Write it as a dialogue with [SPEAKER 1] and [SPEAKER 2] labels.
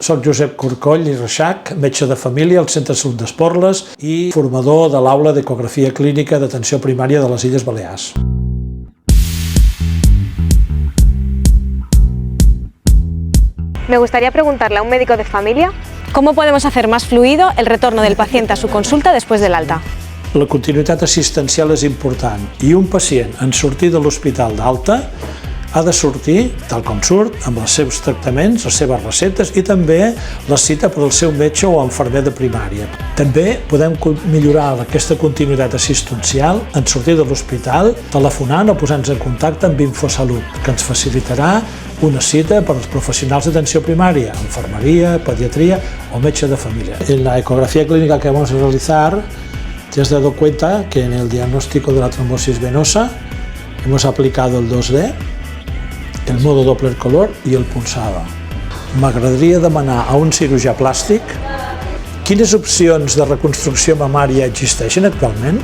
[SPEAKER 1] Soc Josep Corcoll i Reixac, metge de família al Centre de Salut d'Esporles i formador de l'Aula d'Ecografia Clínica d'Atenció Primària de les Illes Balears.
[SPEAKER 2] Me gustaría preguntarle a un médico de familia cómo podemos hacer más fluido el retorno del paciente a su consulta después del alta.
[SPEAKER 1] La continuïtat assistencial és important i un pacient en sortir de l'hospital d'alta ha de sortir, tal com surt, amb els seus tractaments, les seves receptes i també la cita per al seu metge o infermer de primària. També podem millorar aquesta continuïtat assistencial en sortir de l'hospital telefonant o posant-nos en contacte amb InfoSalut, que ens facilitarà una cita per als profesionals d'atenció primària, enfermería, pediatría o metge de familia. En la ecografía clínica que vamos a realizar, te has dado cuenta que en el diagnóstico de la trombosis venosa hemos aplicado el 2D, el modo Doppler color i el pulsada. M'agradaria demanar a un cirurgià plàstic quines opcions de reconstrucció mamària existeixen actualment.